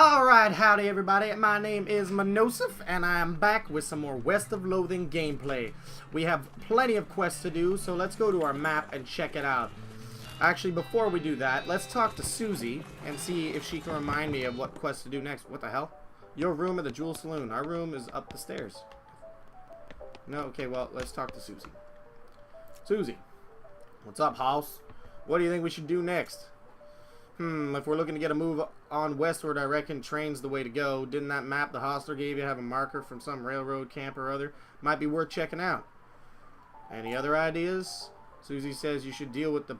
Alright, howdy everybody, my name is ManoSeph, and I am back with some more West of Loathing gameplay. We have plenty of quests to do, so let's go to our map and check it out. Actually, before we do that, let's talk to Susie and see if she can remind me of what quest to do next. What the hell? Your room at the Jewel Saloon. Our room is up the stairs. No, okay, well, let's talk to Susie. Susie, what's up, house? What do you think we should do next? If we're looking to get a move on westward, I reckon train's the way to go. Didn't that map the hostler gave you have a marker from some railroad camp or other? Might be worth checking out. Any other ideas? Susie says you should deal with the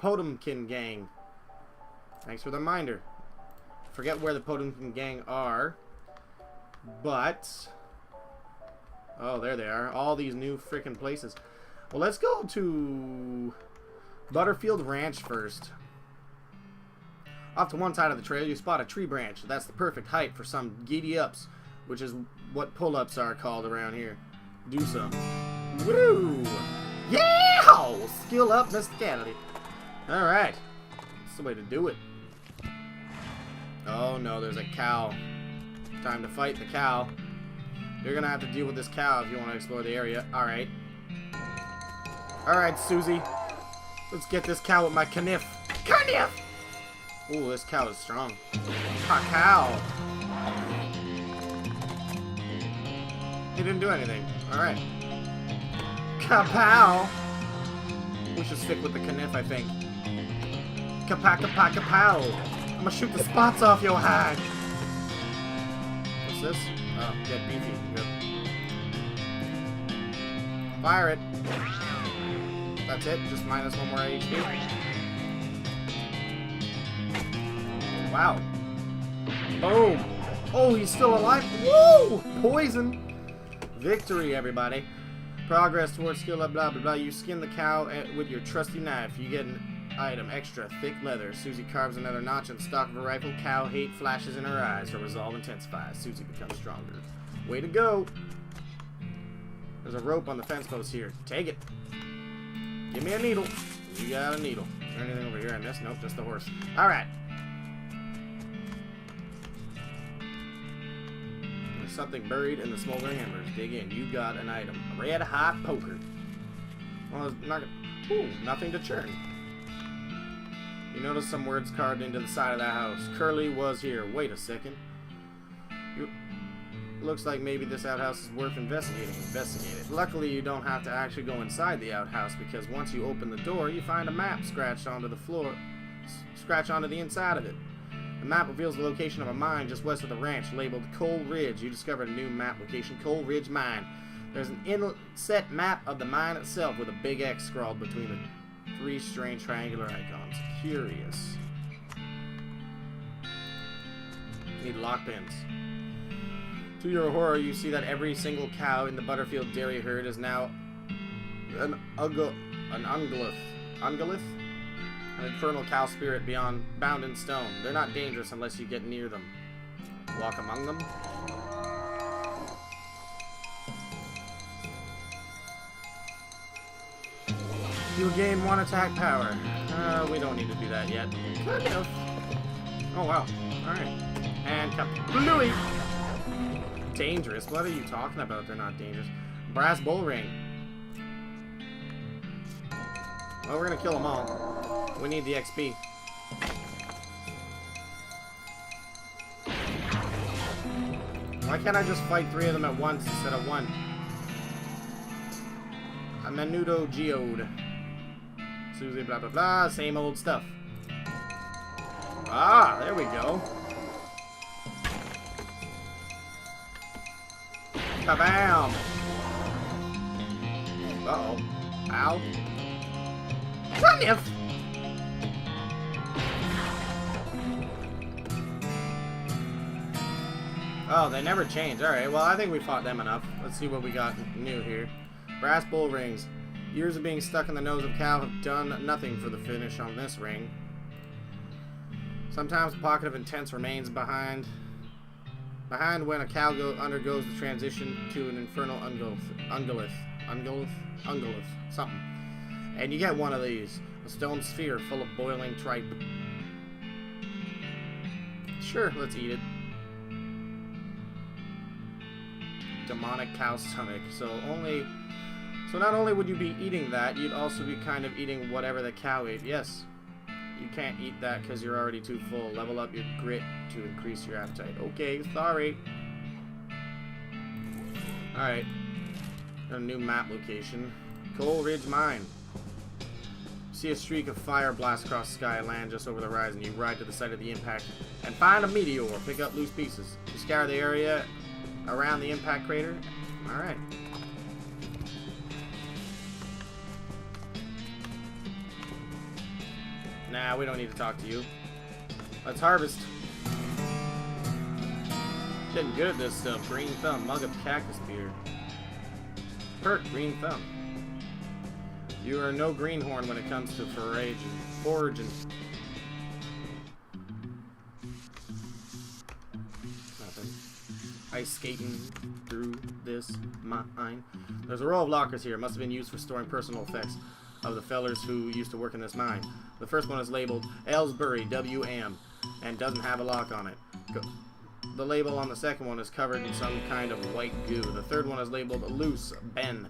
Potemkin gang. Thanks for the reminder. Forget where the Potemkin gang are. But... oh, there they are. All these new freaking places. Well, let's go to Butterfield Ranch first. Off to one side of the trail, you spot a tree branch. That's the perfect height for some giddy-ups, which is what pull-ups are called around here. Do some. Woo! Yeah! Skill up, Mr. Kennedy. Alright. That's the way to do it. Oh no, there's a cow. Time to fight the cow. You're gonna have to deal with this cow if you want to explore the area. Alright. Alright, Susie. Let's get this cow with my kniff. Kniff! Ooh, this cow is strong. Cow. He didn't do anything. Alright. Kapow! We should stick with the kniff, I think. Kapow! I'm gonna shoot the spots off your hide. What's this? Oh, get beefy. Good. Fire it. That's it. Just minus one more HP. Wow. Boom. Oh, he's still alive. Woo! Poison. Victory, everybody. Progress towards skill up, blah, blah, blah. You skin the cow with your trusty knife. You get an item, extra thick leather. Susie carves another notch in the stock of her rifle. Cow hate flashes in her eyes. Her resolve intensifies. Susie becomes stronger. Way to go. There's a rope on the fence post here. Take it. Give me a needle. You got a needle. Is there anything over here I missed? Nope, just the horse. Alright. Something buried in the smoldering embers. Dig in. You got an item. A red hot poker. Well, it's not gonna... ooh, nothing to churn. You notice some words carved into the side of that house. Curly was here. Wait a second. Looks like maybe this outhouse is worth investigating. Investigate it. Luckily, you don't have to actually go inside the outhouse, because once you open the door, you find a map scratched onto the floor. Scratched onto the inside of it. The map reveals the location of a mine just west of the ranch, labeled Coal Ridge. You discovered a new map location, Coal Ridge Mine. There's an inset map of the mine itself with a big X scrawled between the three strange triangular icons. Curious. Need lock pins. To your horror, you see that every single cow in the Butterfield dairy herd is now an ungulith. Ungulith? An infernal cow spirit bound in stone. They're not dangerous unless you get near them. Walk among them. You gain one attack power. We don't need to do that yet. Good enough. Oh wow. Alright. And Bluey! Dangerous? What are you talking about? They're not dangerous. Brass bull ring. Well, we're gonna kill them all. We need the XP. Why can't I just fight 3 of them at once instead of 1? A menudo geode. Susie blah blah blah. Same old stuff. Ah, there we go. Kabam! Uh-oh. Ow. Kniff! Oh, they never change. Alright, well, I think we fought them enough. Let's see what we got new here. Brass bull rings. Years of being stuck in the nose of cow have done nothing for the finish on this ring. Sometimes a pocket of intense remains behind when a cow undergoes the transition to an infernal ungulith, something. And you get one of these. A stone sphere full of boiling tripe. Sure, let's eat it. Demonic cow stomach. So not only would you be eating that, you'd also be kind of eating whatever the cow ate. Yes. You can't eat that because you're already too full. Level up your grit to increase your appetite. Okay, sorry. Alright. Got a new map location. Coal Ridge Mine. See a streak of fire blast across the sky and land just over the horizon. You ride to the site of the impact and find a meteor. Pick up loose pieces. You scour the area around the impact crater. Alright. Nah, we don't need to talk to you. Let's harvest. Getting good at this stuff. Green thumb. Mug of cactus beer. Perk. Green thumb. You are no greenhorn when it comes to foraging. Nothing. Ice skating through this mine. There's a row of lockers here. Must have been used for storing personal effects of the fellers who used to work in this mine. The first one is labeled Aylesbury WM and doesn't have a lock on it. The label on the second one is covered in some kind of white goo. The third one is labeled Loose Ben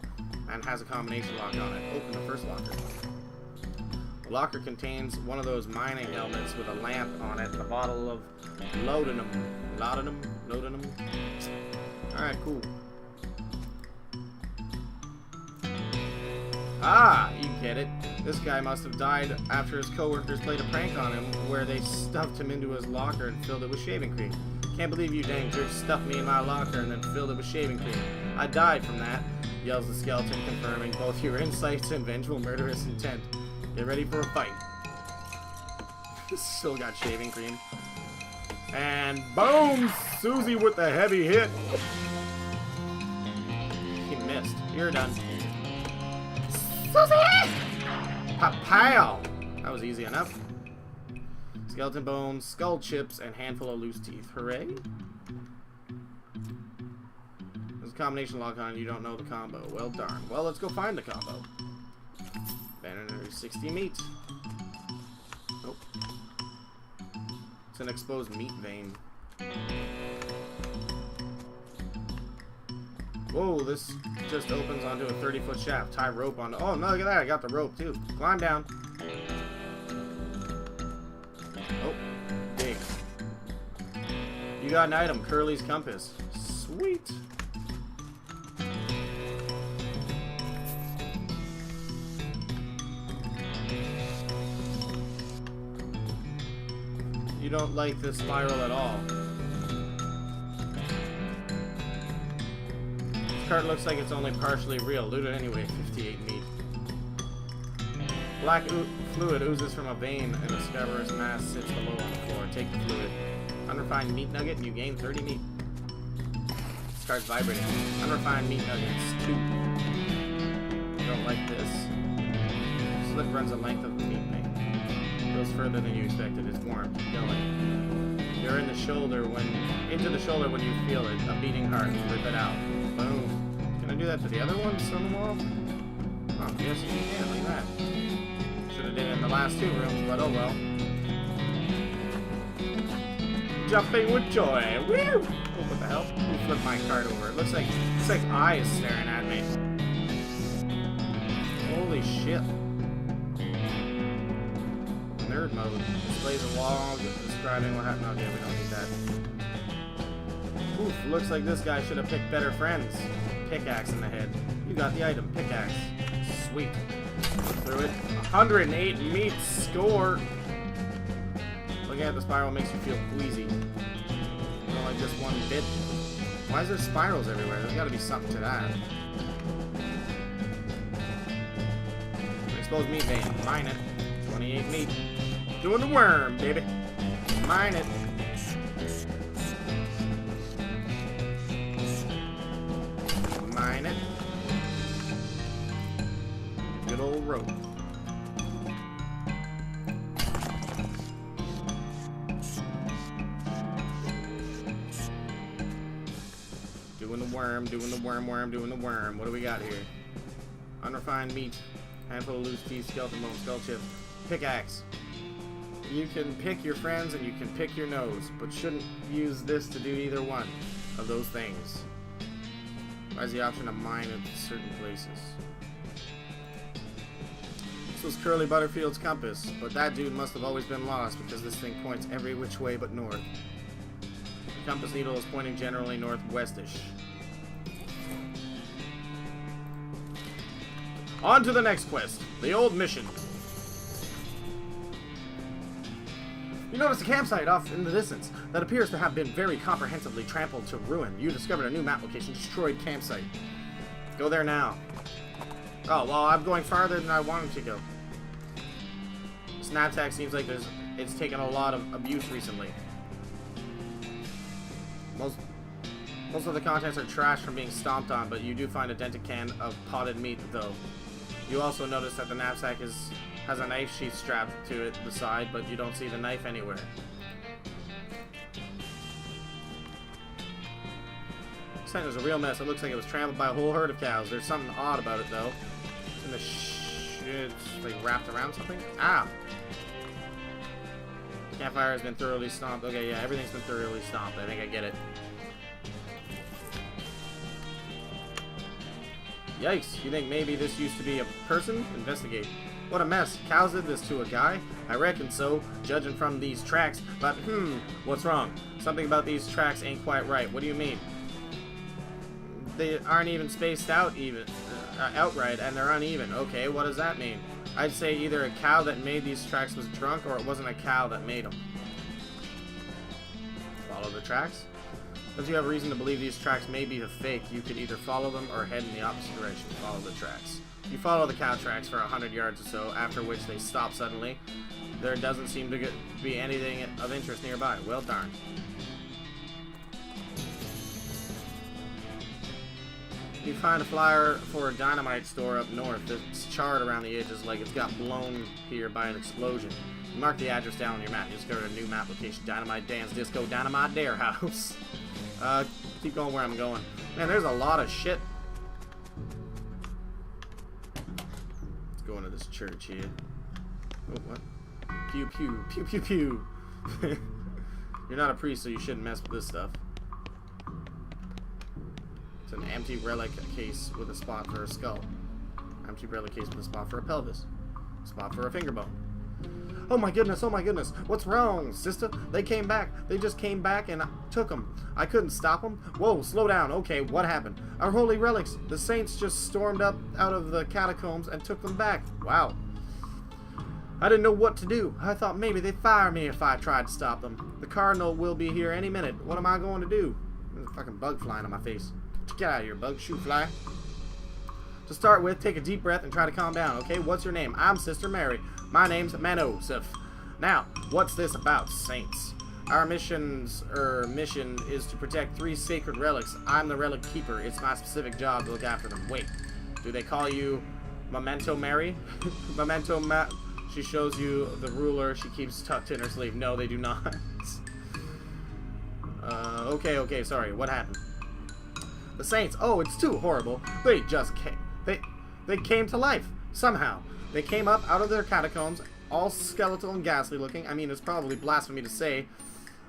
and has a combination lock on it. Open the first locker. The locker contains one of those mining helmets with a lamp on it and a bottle of Laudanum. Alright, cool. Ah, you get it. This guy must have died after his coworkers played a prank on him where they stuffed him into his locker and filled it with shaving cream. Can't believe you dang jerk stuffed me in my locker and then filled it with shaving cream. I died from that, yells the skeleton, confirming both your insights and vengeful murderous intent. Get ready for a fight. Still got shaving cream. And boom! Susie with the heavy hit. He missed. You're done. Susie! Pa-pow! That was easy enough. Skeleton bones, skull chips, and handful of loose teeth. Hooray! There's a combination lock on. You don't know the combo. Well, darn. Well, let's go find the combo. Banner 60 meat. Nope. It's an exposed meat vein. Whoa, this just opens onto a 30-foot shaft. Tie rope on. Oh, no, look at that. I got the rope, too. Climb down. Oh, dig. You got an item. Curly's compass. Sweet. You don't like this spiral at all. Cart looks like it's only partially real. Loot it anyway. 58 meat. Black fluid oozes from a vein and a scabrous mass sits below on the floor. Take the fluid. Unrefined meat nugget and you gain 30 meat. Starts vibrating. Unrefined meat nuggets 2. You don't like this. Slit runs the length of the meat vein. Goes further than you expected. It's warm. Keep going. You're in the shoulder into the shoulder when you feel it. A beating heart. Rip it out. Boom. Can I do that to the other ones on the wall? Oh, yes you can. Look at that. Should have did it in the last 2 rooms, but oh well. Jumping with joy. Woo! Oh, what the hell? Who flipped my card over? It looks like eyes staring at me. Holy shit. Nerd mode. Displays a log describing what happened. Okay, we don't need that. Oof, looks like this guy should have picked better friends. Pickaxe in the head. You got the item. Pickaxe. Sweet. Through it. 108 meat score. Looking at the spiral makes you feel queasy. Not like just one bit. Why is there spirals everywhere? There's got to be something to that. Exposed meat vein. Mine it. 28 meat. Doing the worm, baby. Mine it. Mine it. Good old rope. Doing the worm, doing the worm, doing the worm. What do we got here? Unrefined meat. Handful of loose teeth, skeleton bone, skull chips. Pickaxe. You can pick your friends and you can pick your nose, but shouldn't use this to do either one of those things. Why is the option to mine at certain places? This was Curly Butterfield's compass, but that dude must have always been lost because this thing points every which way but north. The compass needle is pointing generally northwestish. On to the next quest, the old mission. You notice a campsite off in the distance that appears to have been very comprehensively trampled to ruin. You discovered a new map location, destroyed campsite. Go there now. Oh, well, I'm going farther than I wanted to go. Snaptack seems like it's taken a lot of abuse recently. Most of the contents are trash from being stomped on, but you do find a dented can of potted meat, though. You also notice that the knapsack has a knife sheath strapped to it, the side, but you don't see the knife anywhere. This tent is a real mess. It looks like it was trampled by a whole herd of cows. There's something odd about it, though. It's in the it's like wrapped around something. Ah! The campfire has been thoroughly stomped. Okay, yeah, everything's been thoroughly stomped. I think I get it. Yikes, you think maybe this used to be a person? Investigate. What a mess. Cows did this to a guy? I reckon so, judging from these tracks. But, what's wrong? Something about these tracks ain't quite right. What do you mean? They aren't even spaced out outright, and they're uneven. Okay, what does that mean? I'd say either a cow that made these tracks was drunk, or it wasn't a cow that made them. Follow the tracks? If you have reason to believe these tracks may be a fake, you could either follow them or head in the opposite direction. Follow the tracks. You follow the cow tracks for 100 yards or so, after which they stop suddenly. There doesn't seem to be anything of interest nearby. Well darn. You find a flyer for a dynamite store up north. It's charred around the edges like it's got blown here by an explosion. You mark the address down on your map. You discover a new map location. Dynamite Dance Disco Dynamite Dare House. Keep going where I'm going. Man, there's a lot of shit. Let's go into this church here. Oh, what? Pew pew. Pew pew pew. You're not a priest, so you shouldn't mess with this stuff. It's an empty relic case with a spot for a skull. Empty relic case with a spot for a pelvis. Spot for a finger bone. Oh my goodness, what's wrong, sister? They came back. They just came back and took them. I couldn't stop them. Whoa, slow down. Okay, what happened? Our holy relics. The saints just stormed up out of the catacombs and took them back. Wow. I didn't know what to do. I thought maybe they'd fire me if I tried to stop them. The cardinal will be here any minute. What am I going to do? There's a fucking bug flying on my face. Get out of here, bug. Shoot, fly. To start with, take a deep breath and try to calm down, okay? What's your name? I'm Sister Mary. My name's ManoSeph. Now, what's this about, saints? Our mission is to protect 3 sacred relics. I'm the relic keeper. It's my specific job to look after them. Wait, do they call you Memento Mary? She shows you the ruler she keeps tucked in her sleeve. No, they do not. Okay, sorry. What happened? The saints. Oh, it's too horrible. They just came. They came to life somehow. They came up out of their catacombs, all skeletal and ghastly looking. I mean, it's probably blasphemy to say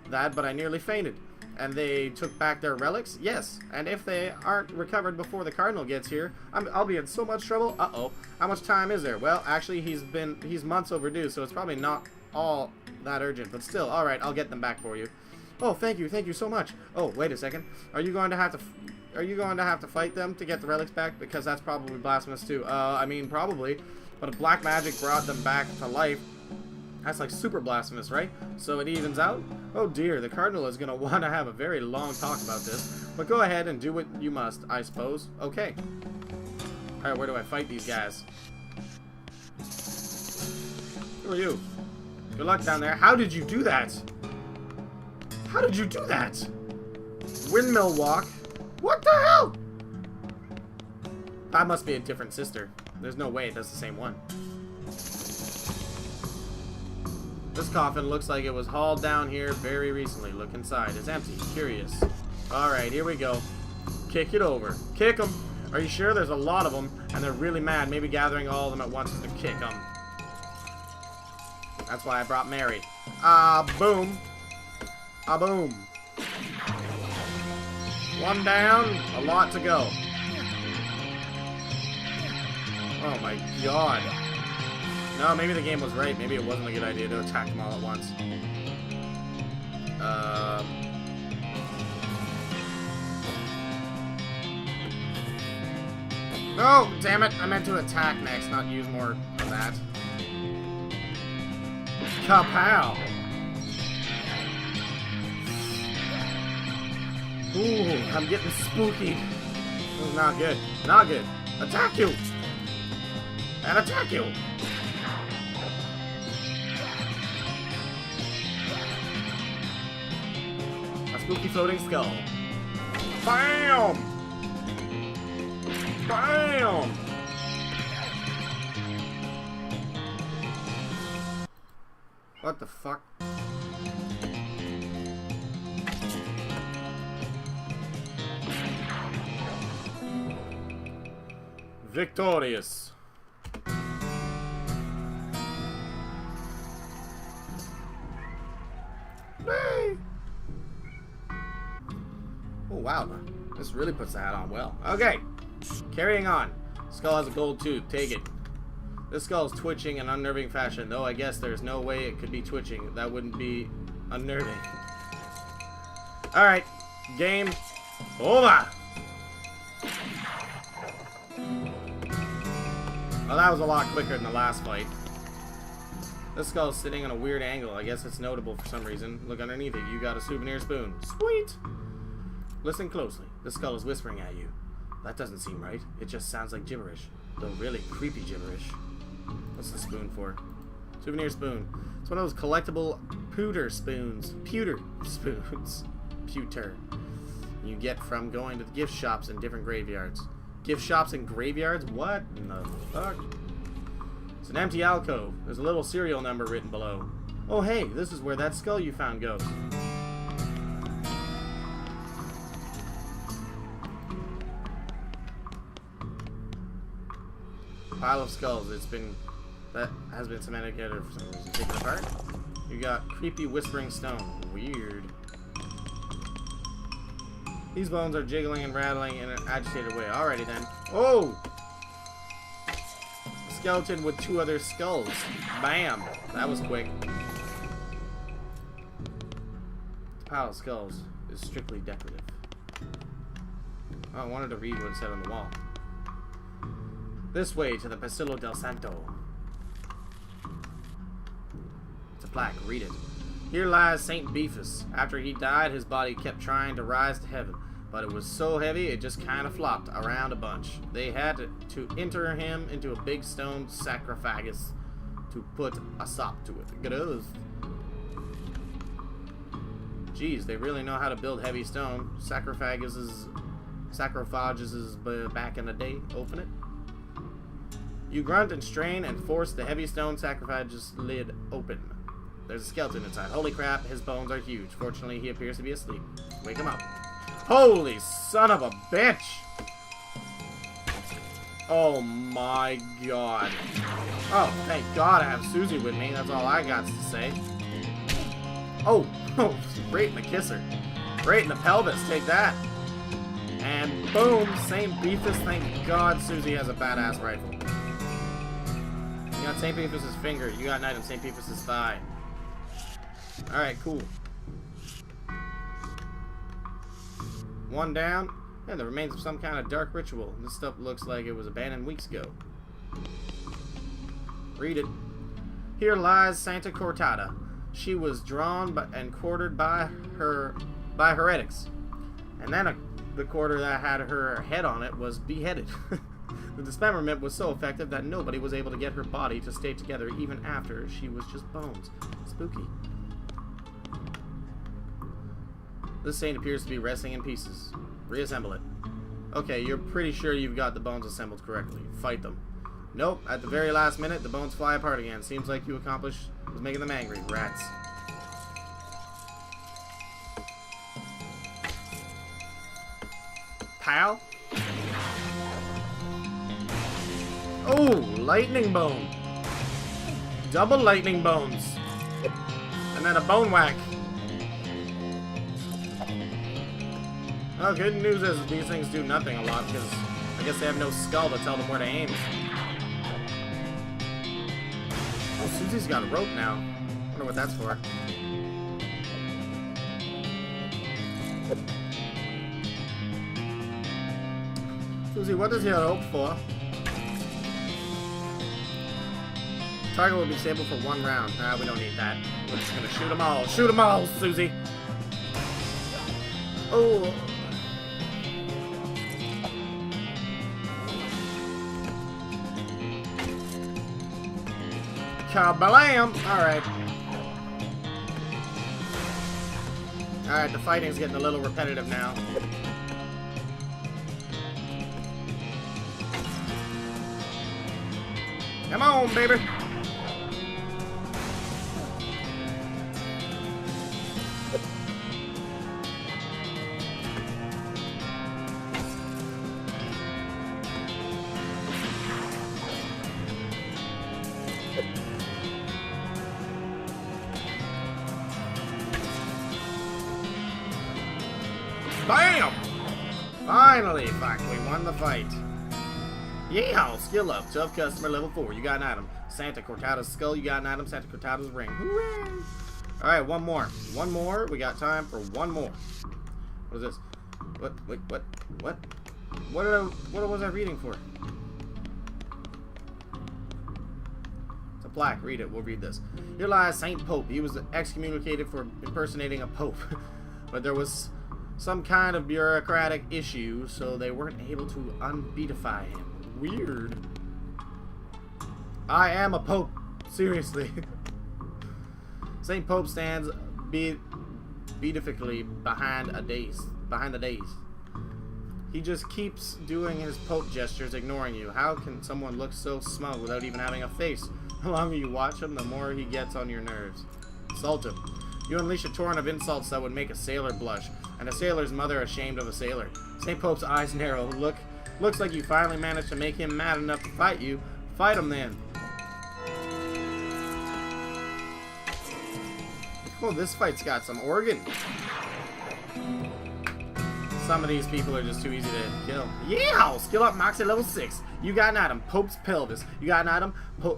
that, but I nearly fainted. And they took back their relics? Yes. And if they aren't recovered before the cardinal gets here, I'll be in so much trouble. Uh-oh. How much time is there? Well, actually, he's months overdue, so it's probably not all that urgent. But still, all right, I'll get them back for you. Oh, thank you so much. Oh, wait a second. Are you going to have to fight them to get the relics back? Because that's probably blasphemous too. I mean, probably. But if black magic brought them back to life, that's like super blasphemous, right? So it evens out? Oh dear, the cardinal is going to want to have a very long talk about this. But go ahead and do what you must, I suppose. Okay. Alright, where do I fight these guys? Who are you? Good luck down there. How did you do that? How did you do that? Windmill walk? What the hell? That must be a different sister. There's no way that's the same one. This coffin looks like it was hauled down here very recently. Look inside. It's empty. Curious. Alright, here we go. Kick it over. Kick them. Are you sure? There's a lot of them, and they're really mad. Maybe gathering all of them at once is to kick them. That's why I brought Mary. Boom. Boom. One down, a lot to go. Oh my god. No, maybe the game was right. Maybe it wasn't a good idea to attack them all at once. Oh, damn it. I meant to attack next, not use more of that. Kapow! Ooh, I'm getting spooky. This is not good. Not good. Attack you! And attack you! A spooky floating skull. BAM! BAM! What the fuck? Victorious. Hey. Oh wow, this really puts the hat on well. Okay, carrying on. Skull has a gold tooth. Take it. This skull is twitching in unnerving fashion, though I guess there's no way it could be twitching. That wouldn't be unnerving. Alright, game over. Well, that was a lot quicker than the last fight. This skull is sitting on a weird angle. I guess it's notable for some reason. Look underneath it. You got a souvenir spoon. Sweet! Listen closely. This skull is whispering at you. That doesn't seem right. It just sounds like gibberish. Though really creepy gibberish. What's the spoon for? Souvenir spoon. It's one of those collectible pewter spoons. Pewter spoons. Pewter. You get from going to the gift shops in different graveyards. Gift shops and graveyards? What in the fuck? It's an empty alcove. There's a little serial number written below. Oh hey, this is where that skull you found goes. Pile of skulls. That has been cemented together for some reason. Take it apart. You got creepy whispering stone. Weird. These bones are jiggling and rattling in an agitated way. Alrighty then. Oh! A skeleton with two other skulls. Bam! That was quick. The pile of skulls is strictly decorative. Oh, I wanted to read what it said on the wall. This way to the Pasillo del Santo. It's a plaque. Read it. Here lies Saint Beefus. After he died, his body kept trying to rise to heaven, but it was so heavy it just kind of flopped around a bunch. They had to enter him into a big stone sarcophagus to put a sop to it. Gross. Geez, they really know how to build heavy stone. Sarcophaguses back in the day. Open it. You grunt and strain and force the heavy stone sarcophagus lid open. There's a skeleton inside. Holy crap, his bones are huge. Fortunately, he appears to be asleep. Wake him up. Holy son of a bitch! Oh my god. Oh, thank god I have Susie with me. That's all I got to say. Oh, right in the kisser. Right in the pelvis. Take that. And boom, St. Beefus. Thank god Susie has a badass rifle. You got St. Beefus' finger. You got Knight on St. Beefus' thigh. Alright, cool. One down. And the remains of some kind of dark ritual. This stuff looks like it was abandoned weeks ago. Read it. Here lies Santa Cortada. She was drawn and quartered by heretics. And then the quarter that had her head on it was beheaded. The dismemberment was so effective that nobody was able to get her body to stay together even after she was just bones. Spooky. This saint appears to be resting in pieces. Reassemble it. Okay, you're pretty sure you've got the bones assembled correctly. Fight them. Nope, at the very last minute, the bones fly apart again. Seems like you accomplished was making them angry. Rats. Pal? Oh, lightning bone. Double lightning bones. And then a bone whack. Well, good news is these things do nothing a lot because I guess they have no skull to tell them where to aim. Oh, Susie's got a rope now. I wonder what that's for. Susie, what is your rope for? Target will be disabled for 1 round. Nah, we don't need that. We're just gonna shoot them all. Shoot them all, Susie! Oh! Kabalam! Alright. Alright, the fighting's getting a little repetitive now. Come on, baby! Bam! Finally! Fuck, we won the fight. Yeehaw! Skill up. Tough customer level 4. You got an item. Santa Cortada's skull. You got an item. Santa Cortada's ring. Hooray! Alright, one more. One more. We got time for one more. What is this? What? Wait, what? What? What was I reading for? It's a plaque. Read it. We'll read this. Here lies Saint Pope. He was excommunicated for impersonating a pope. But there was some kind of bureaucratic issue, so they weren't able to unbeatify him. Weird. I am a pope. Seriously. Saint Pope stands beatifically behind the days. He just keeps doing his pope gestures, ignoring you. How can someone look so smug without even having a face? The longer you watch him, the more he gets on your nerves. Insult him. You unleash a torrent of insults that would make a sailor blush, and a sailor's mother ashamed of a sailor. St. Pope's eyes narrow. Looks like you finally managed to make him mad enough to fight you. Fight him then. Oh, this fight's got some organ. Some of these people are just too easy to kill. Yeah! Skill up Moxie level 6. You got an item. Pope's pelvis. You got an item.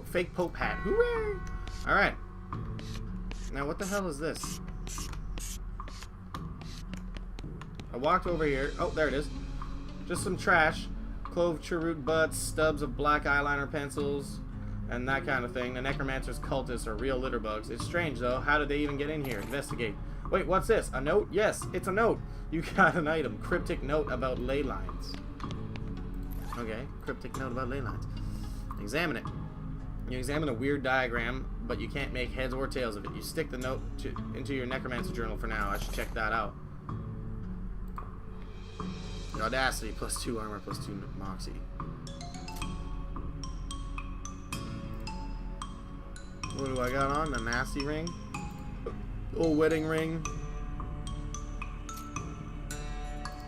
Fake Pope hat. Hooray! Alright. Now, what the hell is this? I walked over here. Oh, there it is. Just some trash. Clove cheroot butts, stubs of black eyeliner pencils, and that kind of thing. The necromancer's cultists are real litter bugs. It's strange, though. How did they even get in here? Investigate. Wait, what's this? A note? Yes, it's a note. You got an item. Cryptic note about ley lines. Okay, cryptic note about ley lines. Examine it. You examine a weird diagram, but you can't make heads or tails of it. You stick the note into your necromancer journal for now. I should check that out. Audacity, +2 armor, +2 moxie. What do I got on? The nasty ring? Old wedding ring.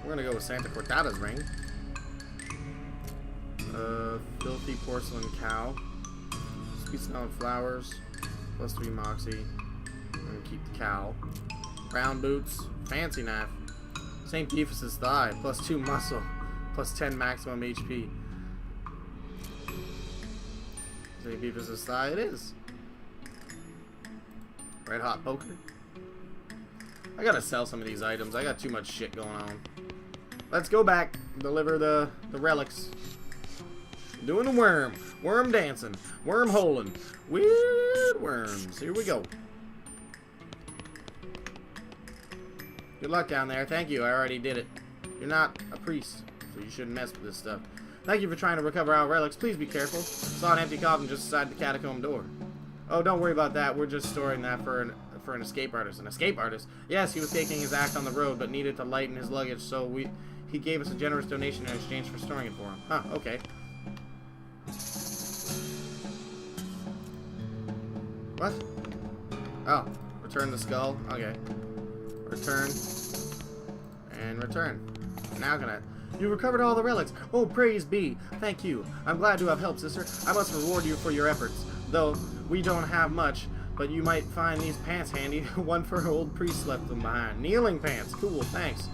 We're gonna go with Santa Cortada's ring. Filthy porcelain cow. Sweet smelling flowers. +3 moxie. I'm gonna keep the cow. Brown boots. Fancy knife. St. Beefus's thigh. +2 muscle. +10 maximum HP. St. Beefus's thigh it is. Red hot poker. I gotta sell some of these items. I got too much shit going on. Let's go back. Deliver the relics. Doing the worm. Worm dancing. Worm holing. Weird worms. Here we go. Good luck down there. Thank you. I already did it. You're not a priest, so you shouldn't mess with this stuff. Thank you for trying to recover our relics. Please be careful. Saw an empty coffin just beside the catacomb door. Oh, don't worry about that. We're just storing that for an escape artist. An escape artist? Yes, he was taking his act on the road, but needed to lighten his luggage, so he gave us a generous donation in exchange for storing it for him. Huh, okay. What? Oh, return the skull? Okay. Return. And return. Now can I... You recovered all the relics. Oh, praise be. Thank you. I'm glad to have helped, sister. I must reward you for your efforts. Though we don't have much, but you might find these pants handy. One for an old priest left them behind. Kneeling pants. Cool, thanks.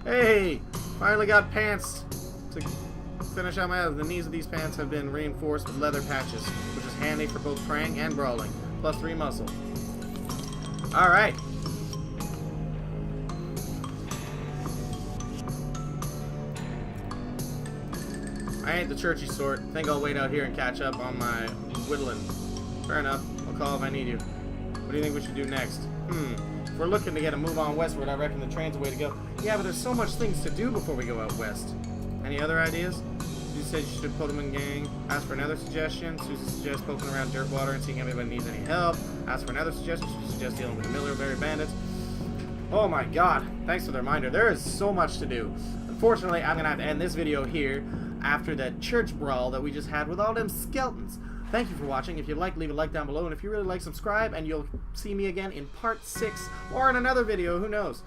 Hey, finally got pants to finish out my... The knees of these pants have been reinforced with leather patches, which is handy for both praying and brawling. Plus 3 muscle. Alright. I ain't the churchy sort. Think I'll wait out here and catch up on my whittling. Fair enough. I'll call if I need you. What do you think we should do next? If we're looking to get a move on westward, I reckon the train's the way to go. Yeah, but there's so much things to do before we go out west. Any other ideas? You said you should put them in gang. Ask for another suggestion. Susie suggests poking around dirt water and seeing if anybody needs any help. Ask for another suggestion. She suggests dealing with the military bandits. Oh my god. Thanks for the reminder. There is so much to do. Unfortunately, I'm going to have to end this video here after that church brawl that we just had with all them skeletons. Thank you for watching. If you like, leave a like down below. And if you really like, subscribe. And you'll see me again in part 6 or in another video. Who knows?